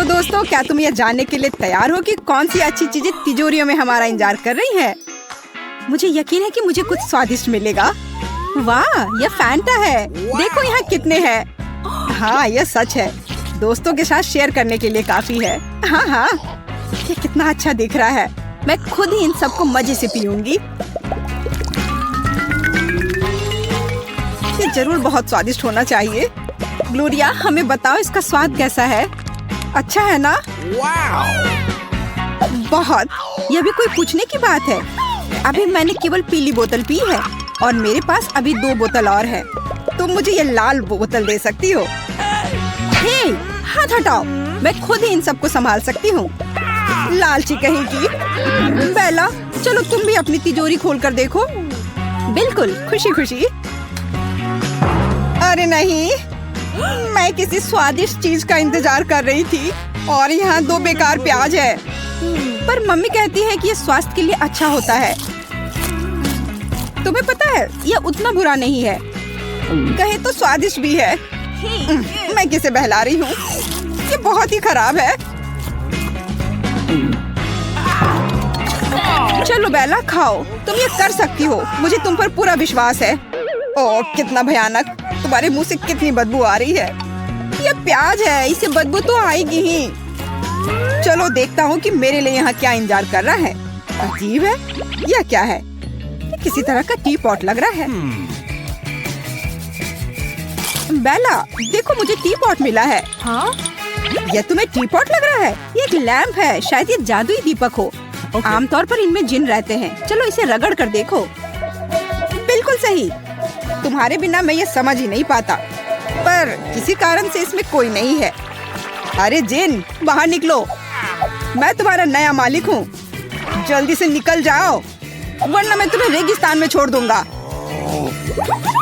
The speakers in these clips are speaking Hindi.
तो दोस्तों, क्या तुम ये जानने के लिए तैयार हो कि कौन सी अच्छी चीजें तिजोरियों में हमारा इंतजार कर रही है? मुझे यकीन है कि मुझे कुछ स्वादिष्ट मिलेगा। वाह, ये फैंटा है। देखो यहाँ कितने हैं। हाँ, ये सच है। दोस्तों के साथ शेयर करने के लिए काफी है। हाँ हाँ, ये कितना अच्छा दिख रहा है। मैं खुद ही इन सबको मजे से पीऊंगी। ये जरूर बहुत स्वादिष्ट होना चाहिए। ग्लोरिया, हमें बताओ इसका स्वाद कैसा है? अच्छा है ना? बहुत। यह भी कोई पूछने की बात है? अभी मैंने केवल पीली बोतल पी है और मेरे पास अभी 2 बोतल और है। तुम मुझे ये लाल बोतल दे सकती हो? हे, हाथ हटाओ। मैं खुद ही इन सबको संभाल सकती हूँ। लालची कहीं की। बेला, चलो तुम भी अपनी तिजोरी खोल कर देखो। बिल्कुल, खुशी खुशी। अरे नहीं, मैं किसी स्वादिष्ट चीज का इंतजार कर रही थी और यहाँ 2 बेकार प्याज है। पर मम्मी कहती है कि ये स्वास्थ्य के लिए अच्छा होता है। तुम्हें पता है, यह उतना बुरा नहीं है। कहे तो स्वादिष्ट भी है। मैं किसे बहला रही हूँ? ये बहुत ही खराब है। चलो बेला, खाओ। तुम ये कर सकती हो। मुझे तुम पर पूरा विश्वास है। ओह, कितना भयानक। तुम्हारे मुंह से कितनी बदबू आ रही है। ये प्याज है, इसे बदबू तो आएगी ही। चलो देखता हूँ कि मेरे लिए यहाँ क्या इंतजार कर रहा है। अजीब है। यह क्या है? ये किसी तरह का टी पॉट लग रहा है। बेला, देखो मुझे टी पॉट मिला है। हाँ? यह तुम्हें टी पॉट लग रहा है? ये एक लैंप है। शायद ये जादुई दीपक हो। आमतौर पर इनमें जिन रहते हैं। चलो इसे रगड़ कर देखो। बिल्कुल सही। तुम्हारे बिना मैं ये समझ ही नहीं पाता, पर किसी कारण से इसमें कोई नहीं है। अरे जिन, बाहर निकलो। मैं तुम्हारा नया मालिक हूँ। जल्दी से निकल जाओ, वरना मैं तुम्हें रेगिस्तान में छोड़ दूंगा।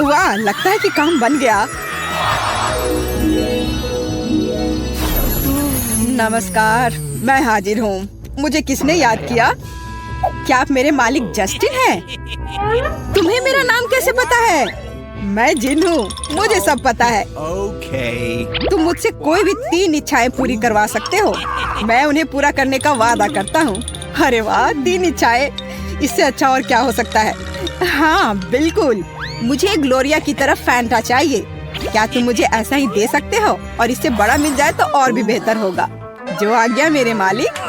वाह, लगता है कि काम बन गया। नमस्कार, मैं हाजिर हूँ। मुझे किसने याद किया? क्या आप मेरे मालिक जस्टिन हैं? तुम्हें मेरा नाम कैसे पता है? मैं जिन हूँ, मुझे सब पता है। तुम मुझसे कोई भी 3 इच्छाएं पूरी करवा सकते हो। मैं उन्हें पूरा करने का वादा करता हूँ। अरे वाह, 3 इच्छाएं, इससे अच्छा और क्या हो सकता है? हाँ बिल्कुल, मुझे ग्लोरिया की तरफ फैंटा चाहिए। क्या तुम मुझे ऐसा ही दे सकते हो? और इससे बड़ा मिल जाए तो और भी बेहतर होगा। जो आज्ञा मेरे मालिक।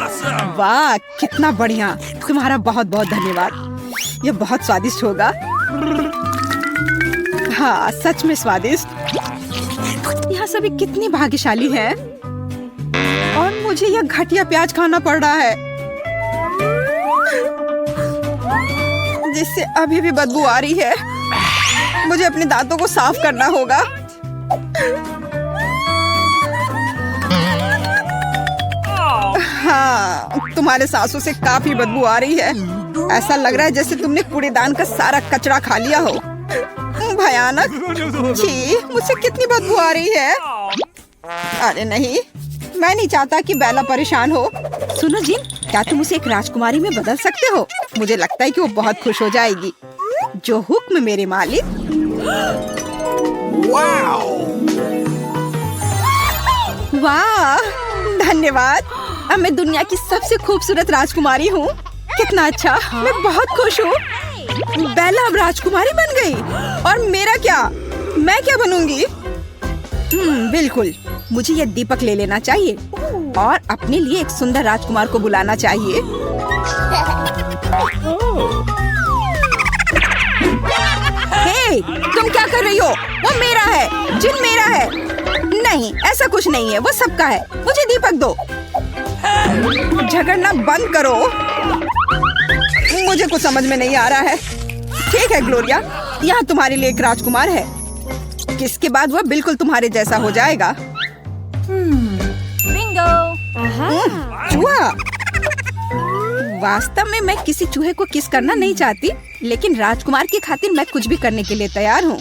वाह, कितना बढ़िया। तुम्हारा बहुत बहुत धन्यवाद। यह बहुत स्वादिष्ट होगा। हाँ, सच में स्वादिष्ट। यहाँ सभी कितनी भाग्यशाली हैं और मुझे यह घटिया प्याज खाना पड़ रहा है, जिससे अभी भी बदबू आ रही है। मुझे अपने दांतों को साफ करना होगा। हाँ, तुम्हारे सांसों से काफी बदबू आ रही है। ऐसा लग रहा है जैसे तुमने कूड़ेदान का सारा कचरा खा लिया हो। भयानक। छी, मुझसे कितनी बदबू आ रही है। अरे नहीं, मैं नहीं चाहता कि बेला परेशान हो। सुनो जिन, क्या तुम उसे एक राजकुमारी में बदल सकते हो? मुझे लगता है कि वो बहुत खुश हो जाएगी। जो हुक्म मेरे मालिक। वाह, धन्यवाद। अब मैं दुनिया की सबसे खूबसूरत राजकुमारी हूँ। कितना अच्छा, मैं बहुत खुश हूँ। बेला अब राजकुमारी बन गई। और मेरा क्या? मैं क्या बनूंगी? बिल्कुल, मुझे ये दीपक ले लेना चाहिए और अपने लिए एक सुंदर राजकुमार को बुलाना चाहिए। हे, तुम क्या कर रही हो? वो मेरा है, जिन मेरा है। नहीं, ऐसा कुछ नहीं है, वो सबका है। मुझे दीपक दो। झगड़ना बंद करो। मुझे कुछ समझ में नहीं आ रहा है। ठीक है ग्लोरिया, यहाँ तुम्हारे लिए एक राजकुमार है, जिसके बाद वह बिल्कुल तुम्हारे जैसा हो जाएगा। बिंगो। चूहा। वास्तव में मैं किसी चूहे को किस करना नहीं चाहती, लेकिन राजकुमार की खातिर मैं कुछ भी करने के लिए तैयार हूँ।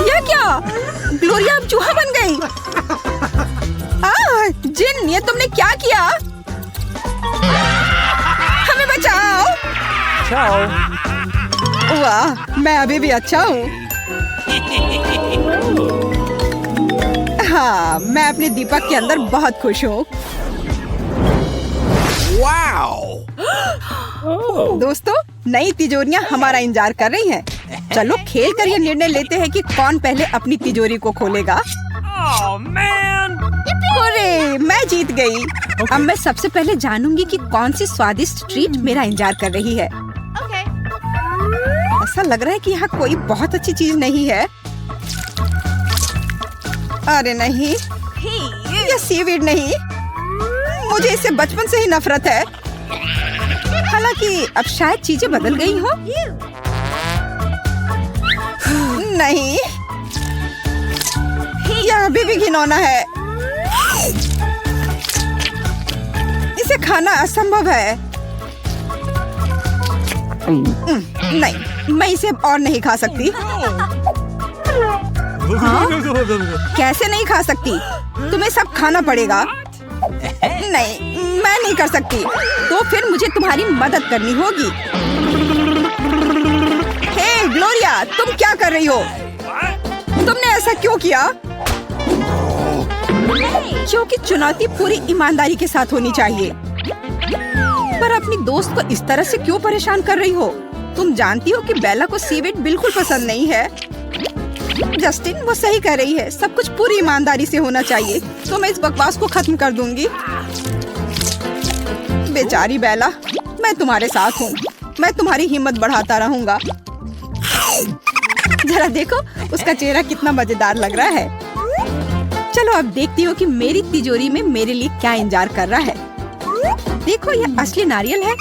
यह क्या? ग्लोरिया अब चूहा बन गई। जिन, ये तुमने क्या किया? हमें बचाओ। वाह, मैं अभी भी अच्छा हूँ। हाँ, मैं अपने दीपक के अंदर बहुत खुश हूँ। दोस्तों, नई तिजोरियाँ हमारा इंतजार कर रही हैं। चलो खेल कर ये निर्णय लेते हैं कि कौन पहले अपनी तिजोरी को खोलेगा। अरे, मैं जीत गई। अब मैं सबसे पहले जानूंगी कि कौन सी स्वादिष्ट ट्रीट मेरा इंतजार कर रही है। ऐसा लग रहा है कि यहाँ कोई बहुत अच्छी चीज नहीं है। अरे नहीं, ये सीवीड नहीं। मुझे इससे बचपन से ही नफरत है। हालांकि अब शायद चीजें बदल गई हो। नहीं, यह अभी भी घिनौना है। इसे खाना असंभव है। नहीं, मैं इसे अब और नहीं खा सकती। हाँ? कैसे नहीं खा सकती? तुम्हें सब खाना पड़ेगा। नहीं, मैं नहीं कर सकती। तो फिर मुझे तुम्हारी मदद करनी होगी। हे ग्लोरिया, तुम क्या कर रही हो? तुमने ऐसा क्यों किया? क्योंकि चुनौती पूरी ईमानदारी के साथ होनी चाहिए। पर अपनी दोस्त को इस तरह से क्यों परेशान कर रही हो? तुम जानती हो कि बेला को सीवीड बिल्कुल पसंद नहीं है। जस्टिन, वो सही कह रही है। सब कुछ पूरी ईमानदारी से होना चाहिए। तो मैं इस बकवास को खत्म कर दूंगी। बेचारी बेला, मैं तुम्हारे साथ हूँ। मैं तुम्हारी हिम्मत बढ़ाता रहूंगा। जरा देखो, उसका चेहरा कितना मजेदार लग रहा है। चलो अब देखती हूँ कि मेरी तिजोरी में मेरे लिए क्या इंतजार कर रहा है। देखो, ये असली नारियल है।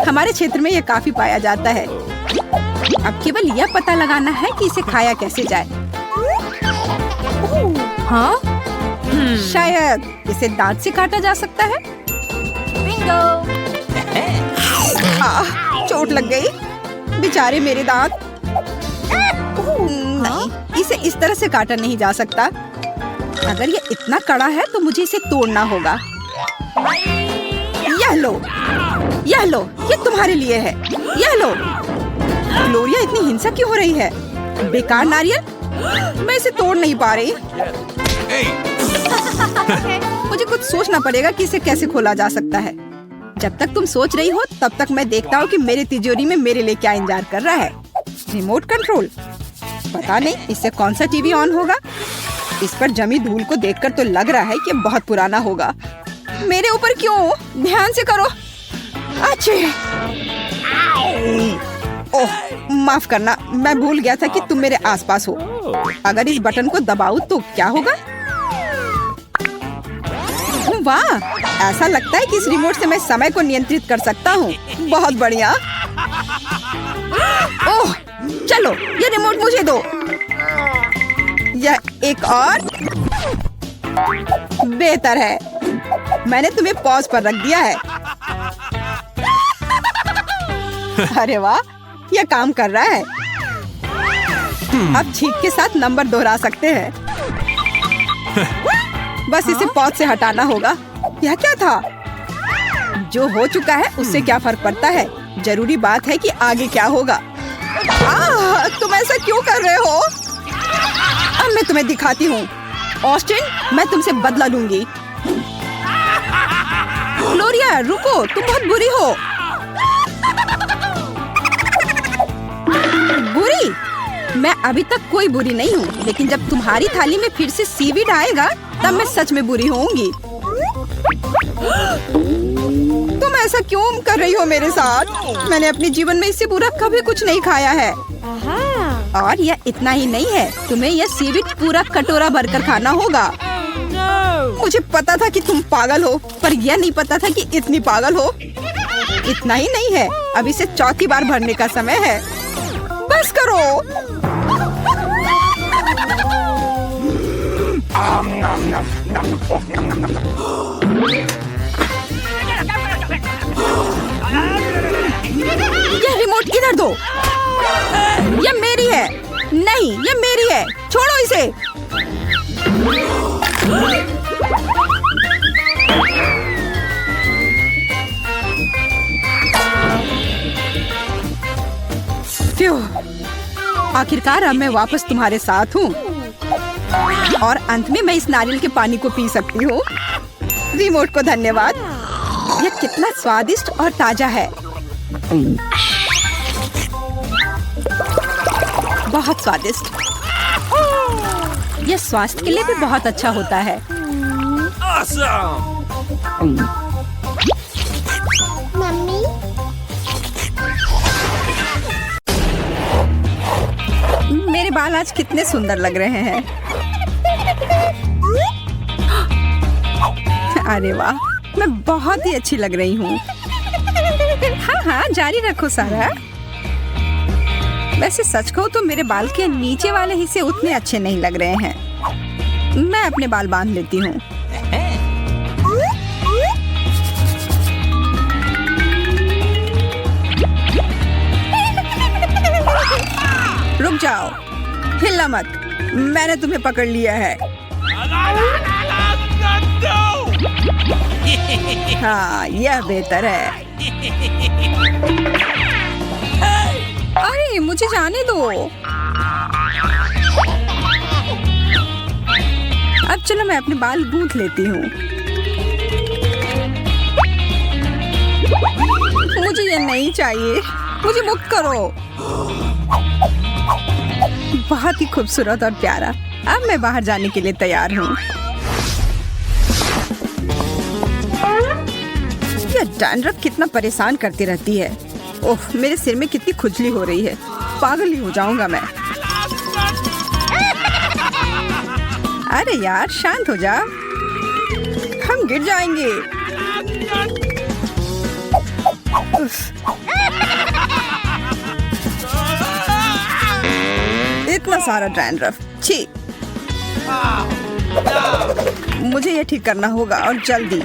हमारे क्षेत्र में ये काफी पाया जाता है। अब केवल यह पता लगाना है कि इसे खाया कैसे जाए। हाँ? शायद इसे दांत से काटा जा सकता है। चोट लग गई। बेचारे मेरे दांत। नहीं, इसे इस तरह से काटा नहीं जा सकता। अगर ये इतना कड़ा है तो मुझे इसे तोड़ना होगा। यह लो, यह लो, ये तुम्हारे लिए है। यह लो। ग्लोरिया, इतनी हिंसा क्यों हो रही है? बेकार नारियल, मैं इसे तोड़ नहीं पा रही। मुझे कुछ सोचना पड़ेगा कि इसे कैसे खोला जा सकता है। जब तक तुम सोच रही हो, तब तक मैं देखता हूँ कि मेरे तिजोरी में मेरे लिए क्या इंतजार कर रहा है। Remote control. पता नहीं इससे कौन सा टीवी ऑन होगा। इस पर जमी धूल को देखकर तो लग रहा है कि बहुत पुराना होगा। मेरे ऊपर क्यों? ध्यान से करो। अच्छे। ओह, माफ करना, मैं भूल गया था कि तुम मेरे आसपास हो। अगर इस बटन को दबाऊं तो क्या होगा? वाह, ऐसा लगता है कि इस रिमोट से मैं समय को नियंत्रित कर सकता हूँ। बहुत बढ़िया। ओह, चलो, ये रिमोट मुझे दो। यह एक और बेहतर है। मैंने तुम्हें पॉज पर रख दिया है। अरे वाह, यह काम कर रहा है। अब छींक के साथ नंबर दोहरा सकते हैं। बस इसे पॉज से हटाना होगा। यह क्या था? जो हो चुका है उससे क्या फर्क पड़ता है? जरूरी बात है कि आगे क्या होगा। तुम ऐसा क्यों कर रहे हो? अब मैं तुम्हें दिखाती हूँ। ऑस्टिन, मैं तुमसे बदला लूंगी। ग्लोरिया, रुको, तुम बहुत बुरी हो। बुरी? मैं अभी तक कोई बुरी नहीं हूँ, लेकिन जब तुम्हारी थाली में फिर से सीवीड आएगा, तब मैं सच में बुरी होंगी। तुम ऐसा क्यों कर रही हो मेरे साथ? मैंने अपने जीवन में इससे बुरा कभी कुछ नहीं खाया है। और यह इतना ही नहीं है, तुम्हें यह सीवीड पूरा कटोरा भरकर खाना होगा। मुझे पता था कि तुम पागल हो, पर यह नहीं पता था कि इतनी पागल हो। इतना ही नहीं है, अब इसे चौथी बार भरने का समय है। बस करो। यह रिमोट इधर दो। यह मेरी है। नहीं, यह मेरी है। छोड़ो इसे। फ्यू, आखिरकार अब मैं वापस तुम्हारे साथ हूँ और अंत में मैं इस नारियल के पानी को पी सकती हूँ। रिमोट को धन्यवाद। यह कितना स्वादिष्ट और ताजा है। बहुत स्वादिष्ट। यह स्वास्थ्य के लिए भी बहुत अच्छा होता है। मम्मी, मेरे बाल आज कितने सुंदर लग रहे हैं। अरे वाह, मैं बहुत ही अच्छी लग रही हूँ। हाँ हाँ, जारी रखो सारा। वैसे सच कहूँ तो मेरे बाल के नीचे वाले हिस्से उतने अच्छे नहीं लग रहे हैं। मैं अपने बाल बांध लेती हूँ। रुक जाओ, हिलना मत। मैंने तुम्हें पकड़ लिया है। हाँ, यह बेहतर है। अरे मुझे जाने दो। अब चलो मैं अपने बाल गूंथ लेती हूँ। मुझे ये नहीं चाहिए, मुझे मुक्त करो। बहुत ही खूबसूरत और प्यारा। अब मैं बाहर जाने के लिए तैयार हूँ। यह डैंड्रफ कितना परेशान करती रहती है। ओह, मेरे सिर में कितनी खुजली हो रही है। पागल ही हो जाऊंगा मैं। अरे यार, शांत हो जा, हम गिर जाएंगे। इतना सारा डैंड्रफ, छी। मुझे ये ठीक करना होगा और जल्दी।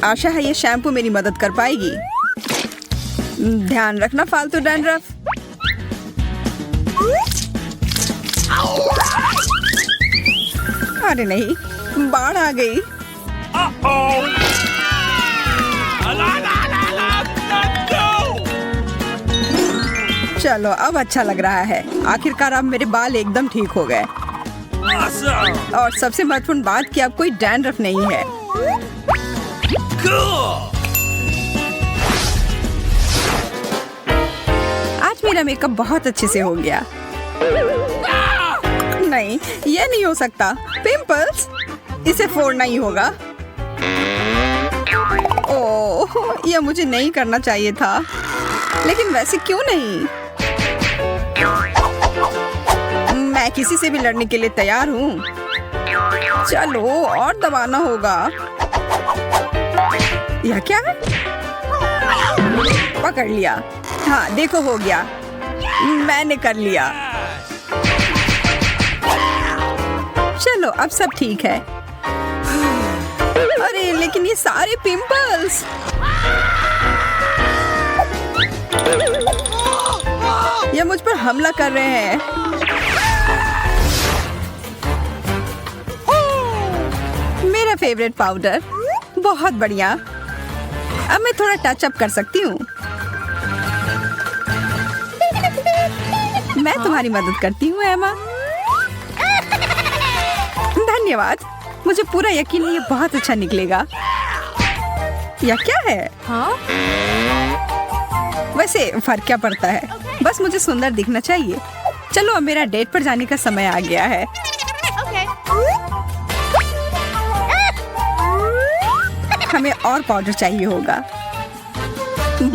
आशा है ये शैम्पू मेरी मदद कर पाएगी। ध्यान रखना फालतू डैंड्रफ। अरे नहीं, बाढ़ आ गई। चलो, अब अच्छा लग रहा है। आखिरकार अब मेरे बाल एकदम ठीक हो गए। और सबसे महत्वपूर्ण बात कि अब कोई डैंड्रफ नहीं है। आज मेरा मेकअप बहुत अच्छे से हो गया। नहीं, ये नहीं हो सकता। पिंपल्स, इसे फोड़ना ही होगा। ओह, यह मुझे नहीं करना चाहिए था। लेकिन वैसे क्यों नहीं? मैं किसी से भी लड़ने के लिए तैयार हूँ। चलो, और दबाना होगा। यह क्या है? पकड़ लिया। हाँ, देखो, हो गया। मैंने कर लिया। चलो, अब सब ठीक है। अरे लेकिन ये सारे पिंपल्स। ये मुझ पर हमला कर रहे हैं। मेरा फेवरेट पाउडर, बहुत बढ़िया। अब मैं थोड़ा टच अप कर सकती हूँ। मैं तुम्हारी मदद करती हूँ एमा। धन्यवाद। मुझे पूरा यकीन है ये बहुत अच्छा निकलेगा। यह क्या है? हाँ? वैसे फर्क क्या पड़ता है? बस मुझे सुंदर दिखना चाहिए। चलो, अब मेरा डेट पर जाने का समय आ गया है। हमें और पाउडर चाहिए होगा,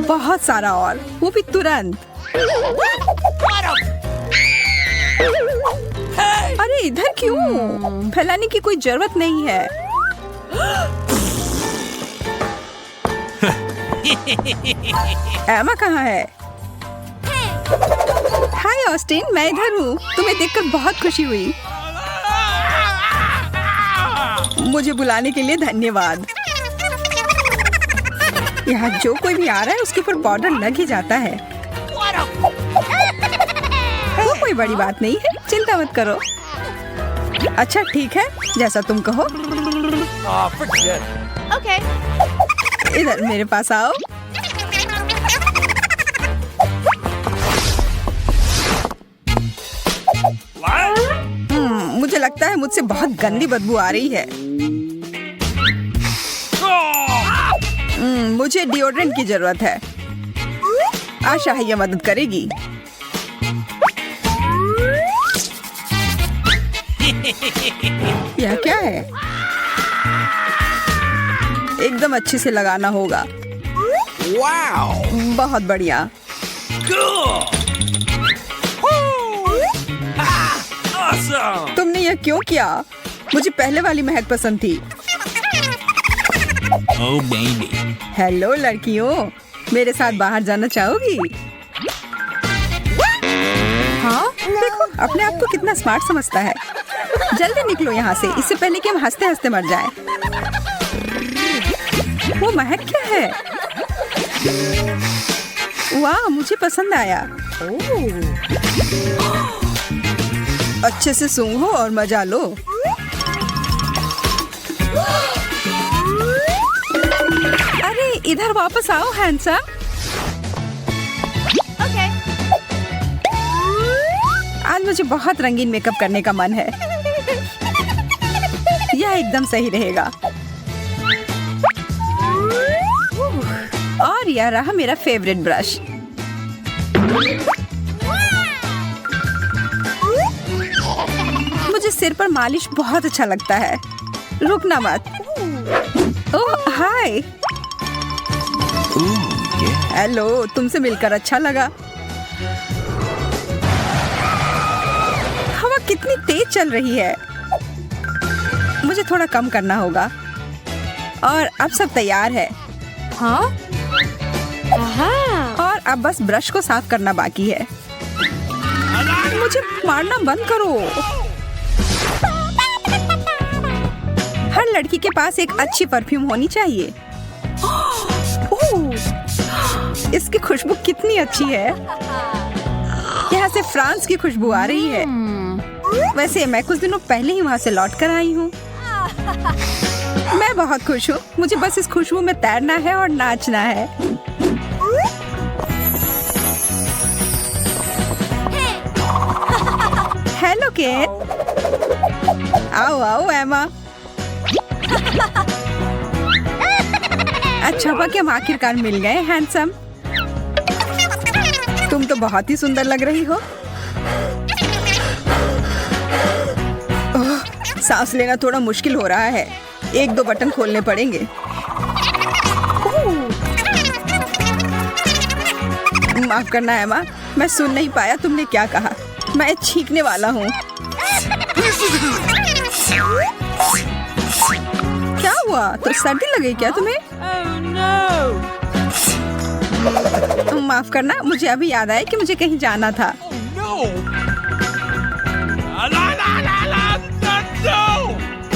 बहुत सारा, और वो भी तुरंत। अरे इधर क्यों? फैलाने की कोई जरूरत नहीं है। एमा कहाँ है? हाय ऑस्टिन, मैं इधर हूँ। तुम्हें देखकर बहुत खुशी हुई। मुझे बुलाने के लिए धन्यवाद। यहाँ जो कोई भी आ रहा है उसके ऊपर पाउडर लग ही जाता है। वो कोई बड़ी बात नहीं है, चिंता मत करो। अच्छा ठीक है, जैसा तुम कहो। Okay. इधर मेरे पास आओ। लगता है मुझसे बहुत गंदी बदबू आ रही है। मुझे डिओड्रेंट की जरूरत है। आशा है ये मदद करेगी। यह क्या है? एकदम अच्छे से लगाना होगा। बहुत बढ़िया। तुमने यह क्यों किया? मुझे पहले वाली महक पसंद थी। हेलो लड़कियों, मेरे साथ बाहर जाना चाहोगी? हाँ, देखो अपने आप को कितना स्मार्ट समझता है। जल्दी निकलो यहाँ से, इससे पहले कि हम हंसते हंसते मर जाएं। वो महक क्या है? वाह, मुझे पसंद आया। अच्छे से सूंघो और मजा लो। अरे इधर वापस आओ हैंडसम। आज मुझे बहुत रंगीन मेकअप करने का मन है। यह एकदम सही रहेगा। और यह रहा मेरा फेवरेट ब्रश। मुझे सिर पर मालिश बहुत अच्छा लगता है। रुकना मत। ओह हाय। हेलो, तुमसे मिलकर अच्छा लगा। हवा कितनी तेज चल रही है। मुझे थोड़ा कम करना होगा। और अब सब तैयार है। हाँ? और अब बस ब्रश को साफ करना बाकी है। मुझे मारना बंद करो। हर लड़की के पास एक अच्छी परफ्यूम होनी चाहिए। इसकी खुशबू कितनी अच्छी है। यहाँ से फ्रांस की खुशबू आ रही है। वैसे मैं कुछ दिनों पहले ही वहाँ से लौट कर आई हूँ। मैं बहुत खुश हूँ। मुझे बस इस खुशबू में तैरना है और नाचना है। Hello Kate. आओ आओ एमा। अच्छा हुआ कि हम आखिरकार मिल गए हैंडसम। तुम तो बहुत ही सुंदर लग रही हो। ओह, सांस लेना थोड़ा मुश्किल हो रहा है। एक दो बटन खोलने पड़ेंगे। माफ करना एमा, मैं सुन नहीं पाया तुमने क्या कहा। मैं छींकने वाला हूँ। क्या हुआ? तो सर्दी लगी क्या तुम्हें? माफ करना, मुझे अभी याद आया कि मुझे कहीं जाना था।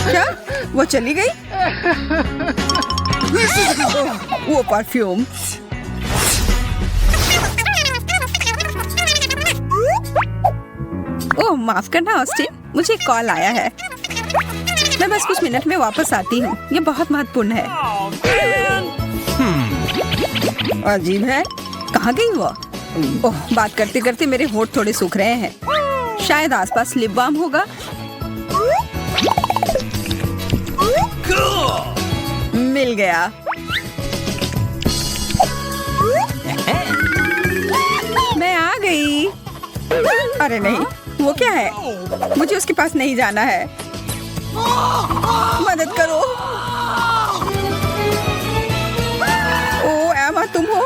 क्या? वो चली गई? वो परफ्यूम। ओह माफ करना ऑस्टिन, मुझे एक कॉल आया है। मैं बस कुछ मिनट में वापस आती हूँ। ये बहुत महत्वपूर्ण है। अजीब है, कहाँ गई वो? ओह, बात करते करते मेरे होंठ थोड़े सूख रहे हैं। शायद आसपास लिप बाम होगा। मिल गया। मैं आ गई। अरे नहीं, वो क्या है? मुझे उसके पास नहीं जाना है। मदद करो। ओ एमा, तुम हो?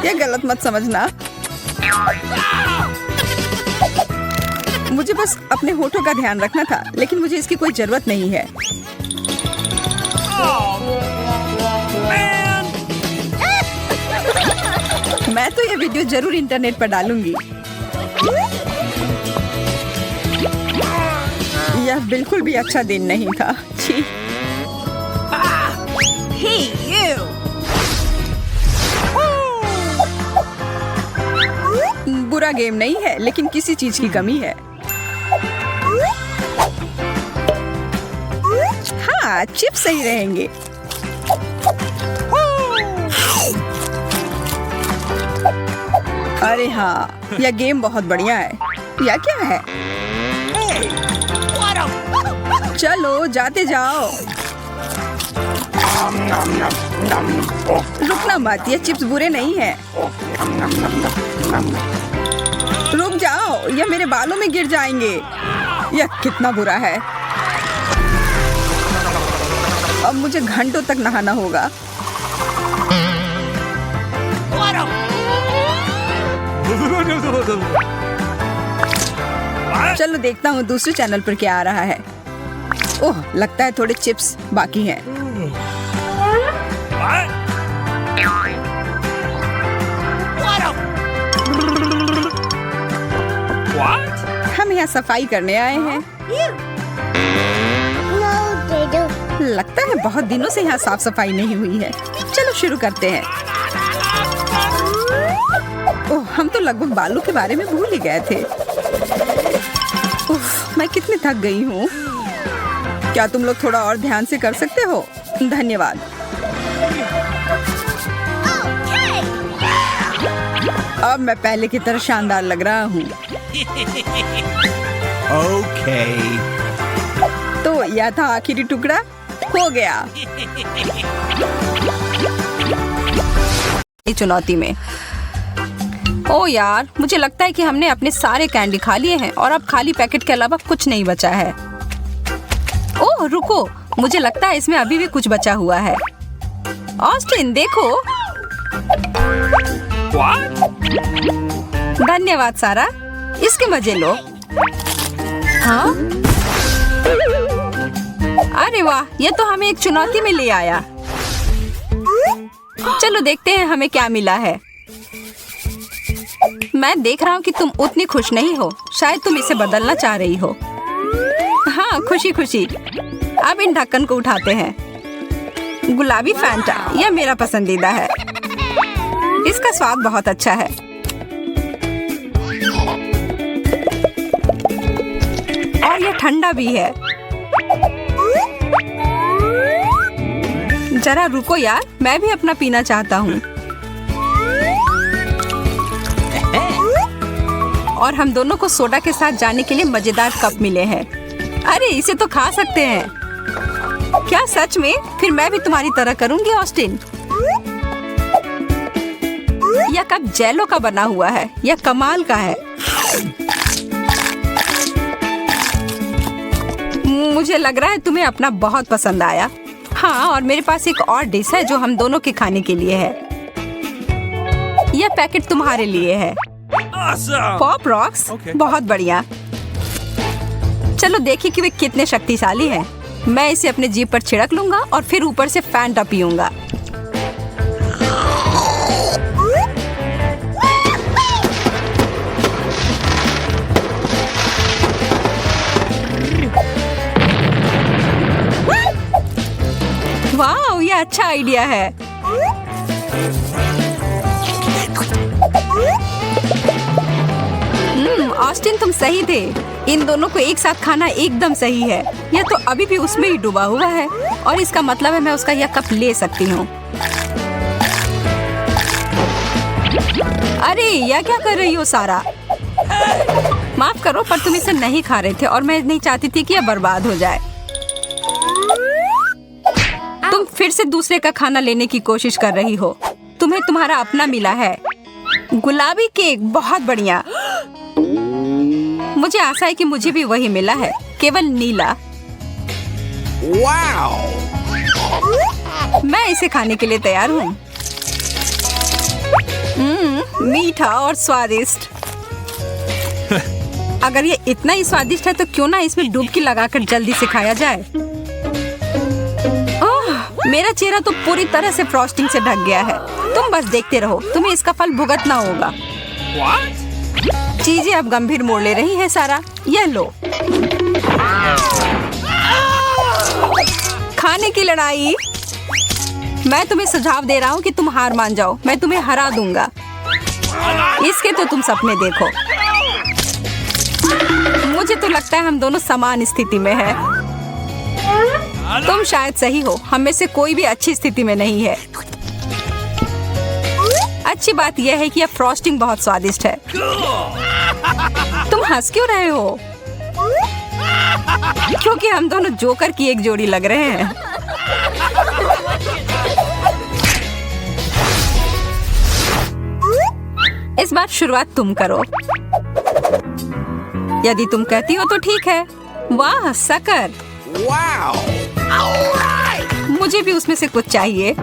ये गलत मत समझना। मुझे बस अपने होठों का ध्यान रखना था, लेकिन मुझे इसकी कोई जरूरत नहीं है। मैं तो ये वीडियो जरूर इंटरनेट पर डालूंगी। यह बिल्कुल भी अच्छा दिन नहीं था। छी। बुरा गेम नहीं है, लेकिन किसी चीज की कमी है। हाँ, चिप्स सही रहेंगे। अरे हाँ, यह गेम बहुत बढ़िया है। यह क्या है? चलो जाते जाओ। रुकना मत, ये चिप्स बुरे नहीं है। रुक जाओ, यह मेरे बालों में गिर जाएंगे। यह कितना बुरा है। अब मुझे घंटों तक नहाना होगा। चलो देखता हूँ दूसरे चैनल पर क्या आ रहा है। ओह, लगता है थोड़े चिप्स बाकी हैं। हम यहाँ सफाई करने आए हैं। लगता है बहुत दिनों से यहाँ साफ सफाई नहीं हुई है। चलो शुरू करते हैं। ओह, हम तो लगभग बालों के बारे में भूल ही गए थे। उफ, मैं कितनी थक गई हूँ। क्या तुम लोग थोड़ा और ध्यान से कर सकते हो? धन्यवाद। अब मैं पहले की तरह शानदार लग रहा हूँ। Okay. तो यह था आखिरी टुकड़ा। हो गया। इस चुनौती में ओ यार, मुझे लगता है कि हमने अपने सारे कैंडी खा लिए हैं और अब खाली पैकेट के अलावा कुछ नहीं बचा है। ओह रुको, मुझे लगता है इसमें अभी भी कुछ बचा हुआ है। ऑस्टिन देखो। धन्यवाद सारा, इसके मजे लो। हाँ? अरे वाह, ये तो हमें एक चुनौती में ले आया। चलो देखते हैं हमें क्या मिला है। मैं देख रहा हूँ कि तुम उतनी खुश नहीं हो। शायद तुम इसे बदलना चाह रही हो। हाँ, खुशी खुशी। अब इन ढक्कन को उठाते हैं। गुलाबी फैंटा, यह मेरा पसंदीदा है। इसका स्वाद बहुत अच्छा है। और यह ठंडा भी है। जरा रुको यार, मैं भी अपना पीना चाहता हूँ। और हम दोनों को सोडा के साथ जाने के लिए मजेदार कप मिले हैं। अरे इसे तो खा सकते हैं। क्या सच में? फिर मैं भी तुम्हारी तरह करूंगी ऑस्टिन। यह कप जेलो का बना हुआ है। यह कमाल का है। मुझे लग रहा है तुम्हें अपना बहुत पसंद आया। हाँ, और मेरे पास एक और डिश है जो हम दोनों के खाने के लिए है। यह पैकेट तुम्हारे लिए है। पॉप रॉक्स, बहुत बढ़िया। चलो देखिए कि वे कितने शक्तिशाली हैं। मैं इसे अपने जीभ पर छिड़क लूंगा और फिर ऊपर से फैंटा पीऊंगा। वाह, ये अच्छा आइडिया है। ऑस्टिन तुम सही थे। इन दोनों को एक साथ खाना एकदम सही है। यह तो अभी भी उसमें ही डूबा हुआ है और इसका मतलब है मैं उसका यह कप ले सकती हूँ। अरे यह क्या कर रही हो सारा? माफ करो, पर तुम इसे नहीं खा रहे थे और मैं नहीं चाहती थी कि यह बर्बाद हो जाए। तुम फिर से दूसरे का खाना लेने की कोशिश कर रही हो। तुम्हें तुम्हारा अपना मिला है। गुलाबी केक, बहुत बढ़िया। मुझे आशा है कि मुझे भी वही मिला है, केवल नीला। Wow! मैं इसे खाने के लिए तैयार हूँ। मीठा और स्वादिष्ट। अगर ये इतना ही स्वादिष्ट है तो क्यों ना इसमें डुबकी लगाकर जल्दी से खाया जाए। ओह, मेरा चेहरा तो पूरी तरह से फ्रॉस्टिंग से ढक गया है। तुम बस देखते रहो, तुम्हें इसका फल भुगतना होगा। चीजें अब गंभीर मोड़ ले रही है सारा। यह लो, खाने की लड़ाई। मैं तुम्हें सुझाव दे रहा हूँ कि तुम हार मान जाओ। मैं तुम्हें हरा दूंगा। इसके तो तुम सपने देखो। मुझे तो लगता है हम दोनों समान स्थिति में हैं। तुम शायद सही हो, हम में से कोई भी अच्छी स्थिति में नहीं है। अच्छी बात यह है कि यह फ्रॉस्टिंग बहुत स्वादिष्ट है। तुम हंस क्यों रहे हो? क्योंकि हम दोनों जोकर की एक जोड़ी लग रहे हैं। इस बार शुरुआत तुम करो। यदि तुम कहती हो तो ठीक है। वाह सकर, मुझे भी उसमें से कुछ चाहिए।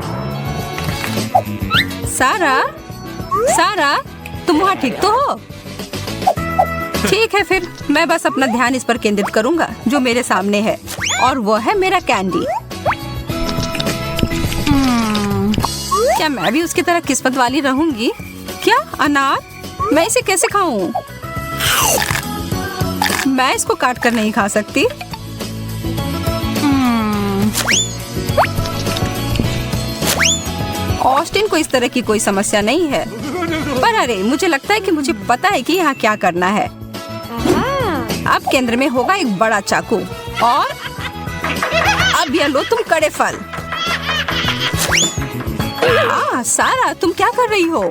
सारा, तुम वहाँ ठीक तो हो? ठीक है, फिर मैं बस अपना ध्यान इस पर केंद्रित करूंगा जो मेरे सामने है, और वो है मेरा कैंडी। क्या मैं भी उसकी तरह किस्मत वाली रहूंगी? क्या अनार? मैं इसे कैसे खाऊं? मैं इसको काट कर नहीं खा सकती। ऑस्टिन को इस तरह की कोई समस्या नहीं है, पर अरे मुझे लगता है कि मुझे पता है कि यहाँ क्या करना है। अब केंद्र में होगा एक बड़ा चाकू, और अब यह लो तुम कड़े फल। सारा, तुम क्या कर रही हो?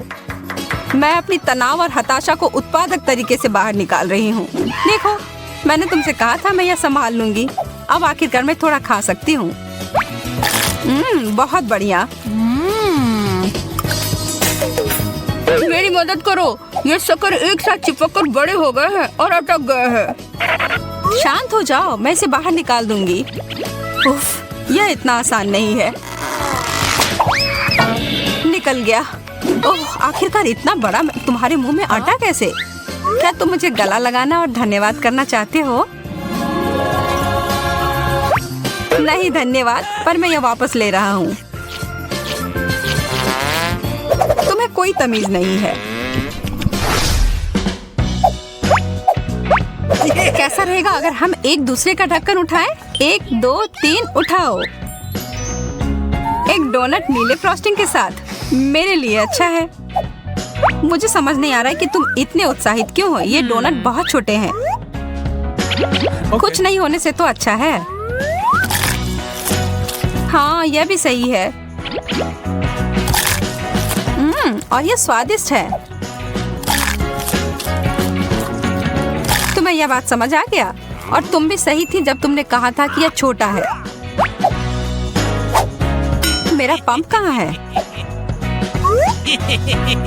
मैं अपनी तनाव और हताशा को उत्पादक तरीके से बाहर निकाल रही हूँ। देखो, मैंने तुमसे कहा था मैं यह संभाल लूंगी। अब आखिरकार मैं थोड़ा खा सकती हूँ। बहुत बढ़िया। मेरी मदद करो, ये शक्कर एक साथ चिपक कर बड़े हो गए हैं और अटक गए हैं। शांत हो जाओ, मैं इसे बाहर निकाल दूंगी। उफ, यह इतना आसान नहीं है। निकल गया। ओह, आखिरकार इतना बड़ा। तुम्हारे मुंह में आटा कैसे? क्या तुम मुझे गला लगाना और धन्यवाद करना चाहते हो? नहीं धन्यवाद, पर मैं यह वापस ले रहा हूँ। तुम्हें कोई तमीज नहीं है। कैसा रहेगा अगर हम एक दूसरे का ढक्कन उठाएं? 1 2 3 उठाओ। एक डोनट नीले फ्रॉस्टिंग के साथ मेरे लिए अच्छा है। मुझे समझ नहीं आ रहा है कि तुम इतने उत्साहित क्यों हो। ये डोनट बहुत छोटे हैं। कुछ नहीं होने से तो अच्छा है। हाँ, यह भी सही है। और ये स्वादिष्ट है। तुम्हें यह बात समझ आ गया? और तुम भी सही थी जब तुमने कहा था कि यह छोटा है। मेरा पंप कहाँ है?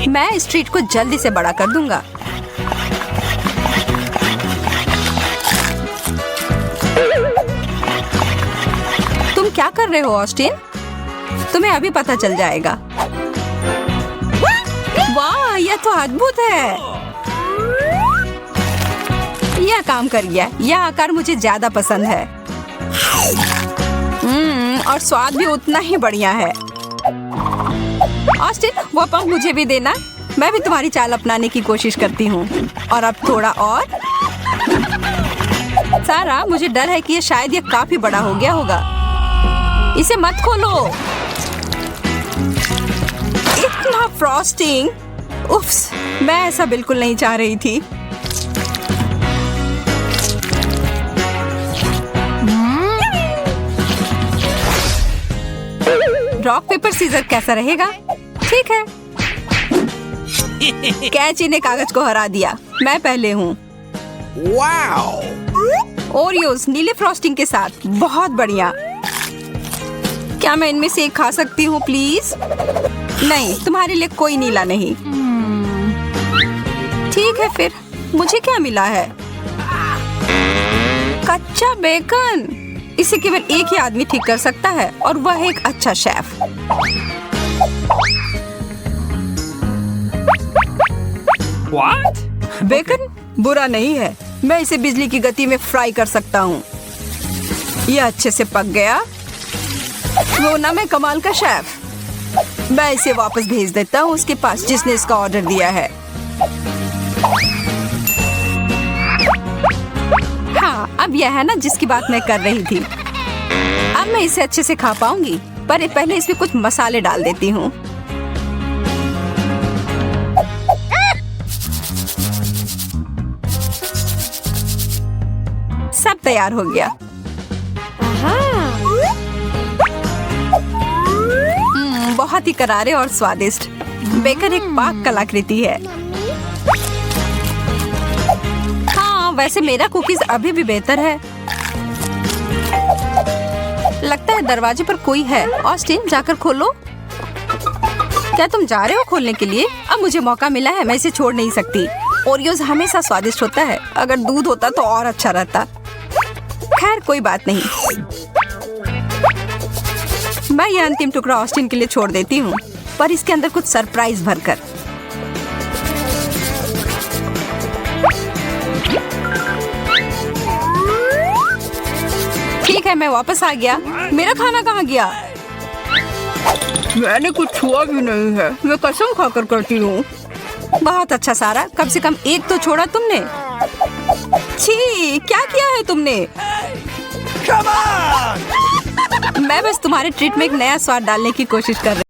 मैं इस ट्रीट को जल्दी से बड़ा कर दूंगा। तुम क्या कर रहे हो ऑस्टिन? तुम्हें अभी पता चल जाएगा। वाह, यह तो अद्भुत है। यह काम कर गया। यह आकार मुझे ज्यादा पसंद है। और स्वाद भी उतना ही बढ़िया है। ऑस्टिन, वो पंप मुझे भी देना। मैं भी तुम्हारी चाल अपनाने की कोशिश करती हूँ। और अब थोड़ा और। सारा, मुझे डर है कि ये शायद ये काफी बड़ा हो गया होगा। इसे मत खोलो। इतना फ्रॉस्टिंग। उफ्स, मैं ऐसा बिल्कुल नहीं चाह रही थी। रॉक पेपर सीजर कैसा रहेगा? ठीक है। कैची ने कागज को हरा दिया। मैं पहले हूँ। ओरियोस नीले फ्रॉस्टिंग के साथ, बहुत बढ़िया। क्या मैं इनमें से एक खा सकती हूँ प्लीज? नहीं, तुम्हारे लिए कोई नीला नहीं। ठीक है, फिर मुझे क्या मिला है? कच्चा बेकन। इसे केवल एक ही आदमी ठीक कर सकता है, और वह है एक अच्छा शेफ। What? बेकन बुरा नहीं है। मैं इसे बिजली की गति में फ्राई कर सकता हूँ। यह अच्छे से पक गया। वो ना मैं कमाल का शेफ। मैं इसे वापस भेज देता हूँ उसके पास जिसने इसका ऑर्डर दिया है। हाँ, अब यह है ना जिसकी बात मैं कर रही थी। अब मैं इसे अच्छे से खा पाऊंगी, पर पहले इसमें कुछ मसाले डाल देती हूँ। सब तैयार हो गया। बहुत ही करारे और स्वादिष्ट। बेकन एक पाक कलाकृति है। हाँ, वैसे मेरा कुकीज अभी भी बेहतर है। लगता है दरवाजे पर कोई है। ऑस्टिन, जाकर खोलो। क्या तुम जा रहे हो खोलने के लिए? अब मुझे मौका मिला है, मैं इसे छोड़ नहीं सकती। ओरियोज हमेशा स्वादिष्ट होता है। अगर दूध होता तो और अच्छा रहता। खैर कोई बात नहीं, मैं ये अंतिम टुकड़ा ऑस्टिन के लिए छोड़ देती हूँ, पर इसके अंदर कुछ सरप्राइज भरकर। ठीक है, मैं वापस आ गया। मेरा खाना कहाँ गया? मैंने कुछ छुआ भी नहीं है, मैं कसम खाकर करती हूँ। बहुत अच्छा सारा, कम से कम एक तो छोड़ा तुमने। छी, क्या किया है तुमने? Come on! मैं बस तुम्हारे ट्रीट में एक नया स्वाद डालने की कोशिश कर रही हूँ।